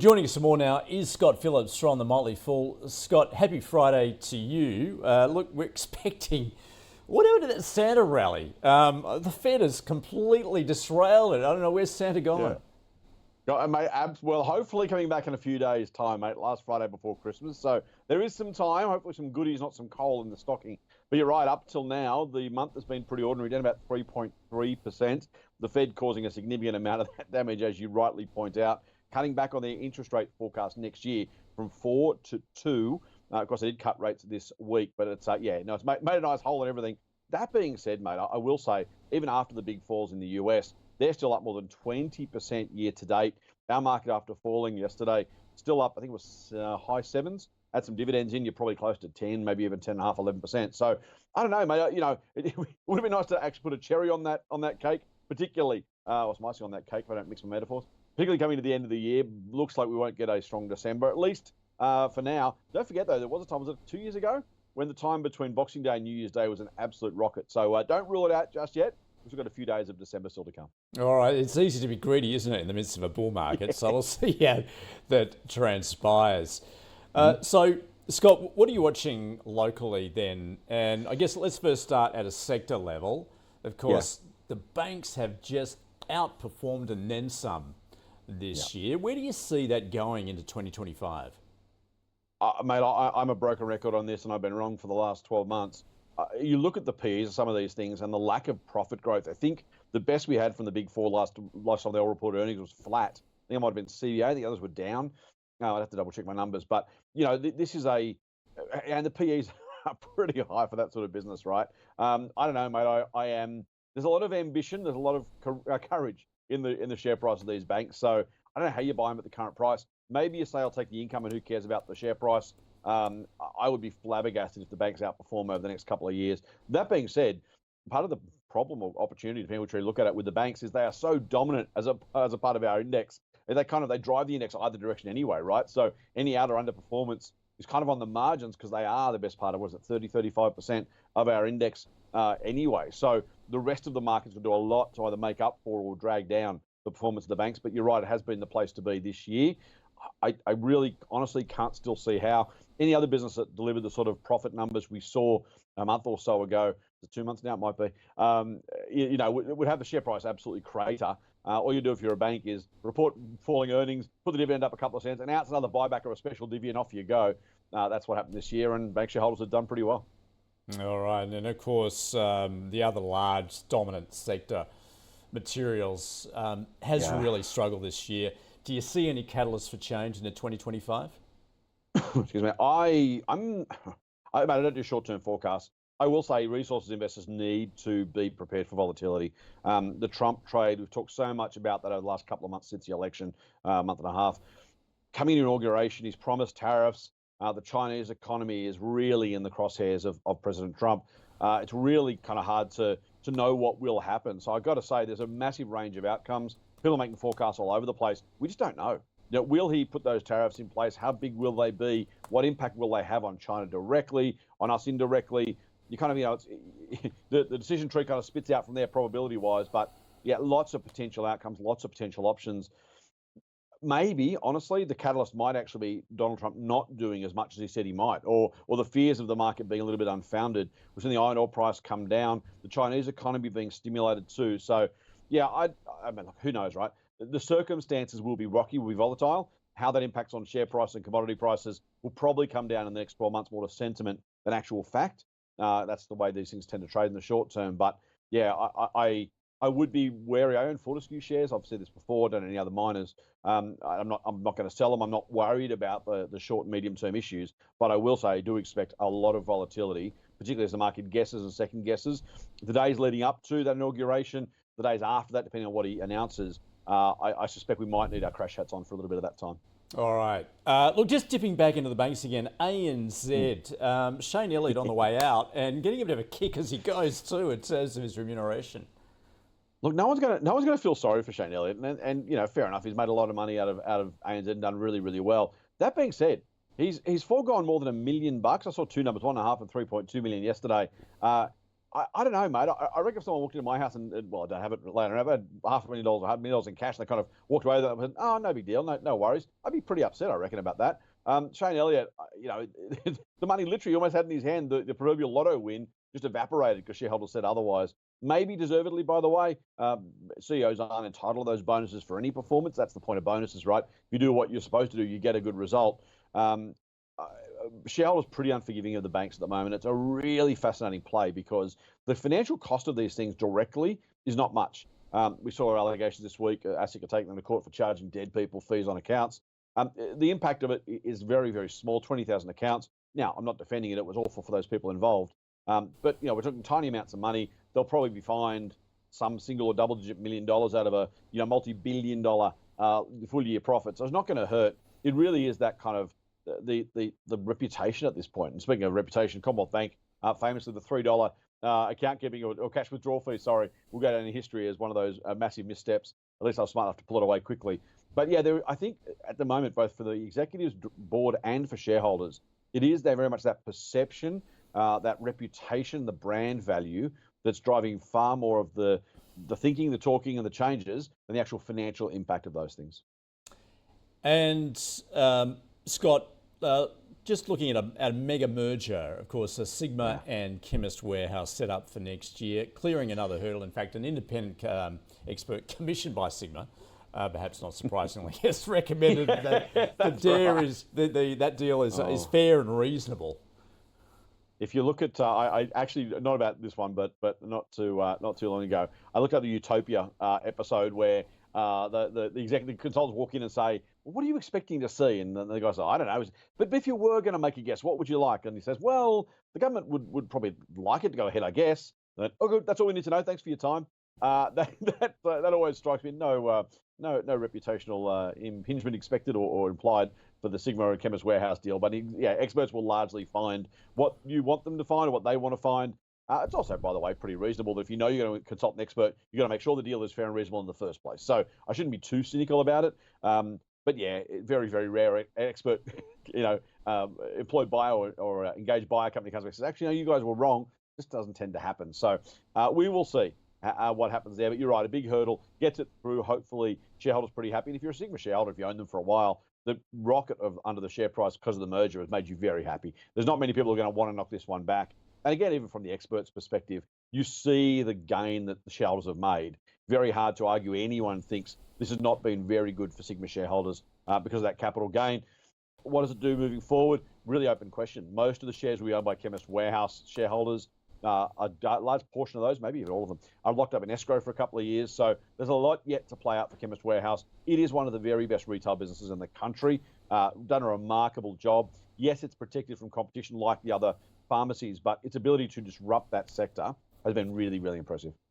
Joining us some more now is Scott Phillips from the Motley Fool. Scott, happy Friday to you. Look, we're expecting whatever to that Santa rally. The Fed has completely disrailed it. I don't know, where's Santa gone? Mate, well, hopefully coming back in a few days' time, mate. Last Friday before Christmas, so there is some time. Hopefully, some goodies, not some coal in the stocking. But you're right. Up till now, the month has been pretty ordinary, down about 3.3%. The Fed causing a significant amount of that damage, as you rightly point out, cutting back on their interest rate forecast next year from 4 to 2. Of course, they did cut rates this week, but it's it's made a nice hole in everything. That being said, mate, I will say, even after the big falls in the US, they're still up more than 20% year to date. Our market, after falling yesterday, still up, I think it was high sevens. Had some dividends in, you're probably close to 10, maybe even 10.5, 11%. So I don't know, mate. It would have been nice to actually put a cherry on that cake, particularly, or some icing on that cake if I don't mix my metaphors. Particularly coming to the end of the year, looks like we won't get a strong December, at least for now. Don't forget, though, there was a time, was it 2 years ago, when the time between Boxing Day and New Year's Day was an absolute rocket. So don't rule it out just yet. We've got a few days of December still to come. All right, it's easy to be greedy, isn't it, in the midst of a bull market? So we'll see how that transpires. So, Scott, what are you watching locally then? And I guess let's first start at a sector level. Of course, the banks have just outperformed and then some this year. Where do you see that going into 2025? Mate, I'm a broken record on this, and I've been wrong for the last 12 months. You look at the P's of some of these things and the lack of profit growth. I think the best we had from the big four last time they all reported earnings was flat. I think it might have been CBA. The others were down. I'd have to double check my numbers. But, this is and the PEs are pretty high for that sort of business, right? I don't know, mate. There's a lot of ambition. There's a lot of courage in the share price of these banks. So I don't know how you buy them at the current price. Maybe you say I'll take the income and who cares about the share price. I would be flabbergasted if the banks outperform over the next couple of years. That being said, part of the problem or opportunity, depending which way you look at it, with the banks is they are so dominant as a part of our index. They drive the index either direction anyway, right? So any out or underperformance is kind of on the margins because they are the best part of, 35% of our index anyway. So the rest of the markets will do a lot to either make up for or drag down the performance of the banks. But you're right, it has been the place to be this year. I really honestly can't still see how any other business that delivered the sort of profit numbers we saw a month or so ago, 2 months now it might be, would have the share price absolutely crater. All you do if you're a bank is report falling earnings, put the dividend up a couple of cents, and announce another buyback or a special divvy, and off you go. That's what happened this year, and bank shareholders have done pretty well. All right, and of course, the other large dominant sector, materials, has really struggled this year. Do you see any catalysts for change into 2025? Excuse me. I don't do short-term forecasts. I will say resources investors need to be prepared for volatility. The Trump trade, we've talked so much about that over the last couple of months since the election, month and a half. Coming to inauguration, he's promised tariffs. The Chinese economy is really in the crosshairs of President Trump. It's really kind of hard to know what will happen. So I've got to say there's a massive range of outcomes. People are making forecasts all over the place. We just don't know. Will he put those tariffs in place? How big will they be? What impact will they have on China directly, on us indirectly? You kind of, the decision tree kind of spits out from there probability-wise. But yeah, lots of potential outcomes, lots of potential options. Maybe, honestly, the catalyst might actually be Donald Trump not doing as much as he said he might, or the fears of the market being a little bit unfounded. We've seen the iron ore price come down, the Chinese economy being stimulated too. So, yeah, I mean, who knows, right? The circumstances will be rocky, will be volatile. How that impacts on share price and commodity prices will probably come down in the next 12 months more to sentiment than actual fact. That's the way these things tend to trade in the short term. But yeah, I would be wary. I own Fortescue shares. I've said this before. I don't own any other miners. I'm not going to sell them. I'm not worried about the short and medium term issues. But I will say I do expect a lot of volatility, particularly as the market guesses and second guesses. The days leading up to that inauguration, the days after that, depending on what he announces, I suspect we might need our crash hats on for a little bit of that time. All right. Look, just dipping back into the banks again, ANZ, Shane Elliott on the way out and getting a bit of a kick as he goes too in terms of his remuneration. Look, no one's going to feel sorry for Shane Elliott, and fair enough. He's made a lot of money out of ANZ and done really, really well. That being said, he's foregone more than $1 million. I saw two numbers, 1.5 and 3.2 million yesterday. I don't know, mate. I reckon if someone walked into my house well, I don't have it laying around. I had $500,000 or $100,000 in cash, and they kind of walked away with it. And went, oh, no big deal, no worries. I'd be pretty upset, I reckon, about that. Shane Elliott, the money literally almost had in his hand the proverbial lotto win just evaporated because shareholders said otherwise. Maybe deservedly, by the way. CEOs aren't entitled to those bonuses for any performance. That's the point of bonuses, right? If you do what you're supposed to do, you get a good result. Shareholders pretty unforgiving of the banks at the moment. It's a really fascinating play because the financial cost of these things directly is not much. We saw allegations this week. ASIC are taking them to court for charging dead people fees on accounts. The impact of it is very, very small, 20,000 accounts. Now, I'm not defending it. It was awful for those people involved. But, we're talking tiny amounts of money. They'll probably be fined some single or double-digit $1 million out of a, multi-billion-dollar full-year profit. So it's not going to hurt. It really is that kind of the reputation at this point. And speaking of reputation, Commonwealth Bank, famously the $3 account keeping or cash withdrawal fee, will go down in history as one of those massive missteps. At least I was smart enough to pull it away quickly. But yeah, I think at the moment, both for the executives board and for shareholders, they're very much that perception, that reputation, the brand value that's driving far more of the thinking, the talking, and the changes than the actual financial impact of those things. And Scott, just looking at a mega merger, of course, a Sigma and Chemist Warehouse set up for next year, clearing another hurdle. In fact, an independent expert commissioned by Sigma, perhaps not surprisingly, has recommended that that deal is fair and reasonable. If you look at, I actually not about this one, but not too long ago, I looked at the Utopia episode where the executive consultants walk in and say, well, "What are you expecting to see?" And the guy says, "I don't know. But if you were going to make a guess, what would you like?" And he says, "Well, the government would probably like it to go ahead, I guess." And, oh, good. That's all we need to know. Thanks for your time. That always strikes me. No reputational impingement expected or implied for the Sigma and Chemist Warehouse deal. But experts will largely find what you want them to find or what they want to find. It's also, by the way, pretty reasonable that if you're going to consult an expert, you've got to make sure the deal is fair and reasonable in the first place. So I shouldn't be too cynical about it. But yeah, very, very rare an expert, employed by or engaged by a company comes back and says, actually, no, you guys were wrong. This doesn't tend to happen. So we will see what happens there. But you're right, a big hurdle, gets it through. Hopefully, shareholders pretty happy. And if you're a Sigma shareholder, if you own them for a while, the rocket under the share price because of the merger has made you very happy. There's not many people who are going to want to knock this one back. And again, even from the experts' perspective, you see the gain that the shareholders have made. Very hard to argue anyone thinks this has not been very good for Sigma shareholders because of that capital gain. What does it do moving forward? Really open question. Most of the shares we own by Chemist Warehouse shareholders, a large portion of those, maybe even all of them, are locked up in escrow for a couple of years. So there's a lot yet to play out for Chemist Warehouse. It is one of the very best retail businesses in the country. Done a remarkable job. Yes, it's protected from competition like the other pharmacies, but its ability to disrupt that sector has been really, really impressive.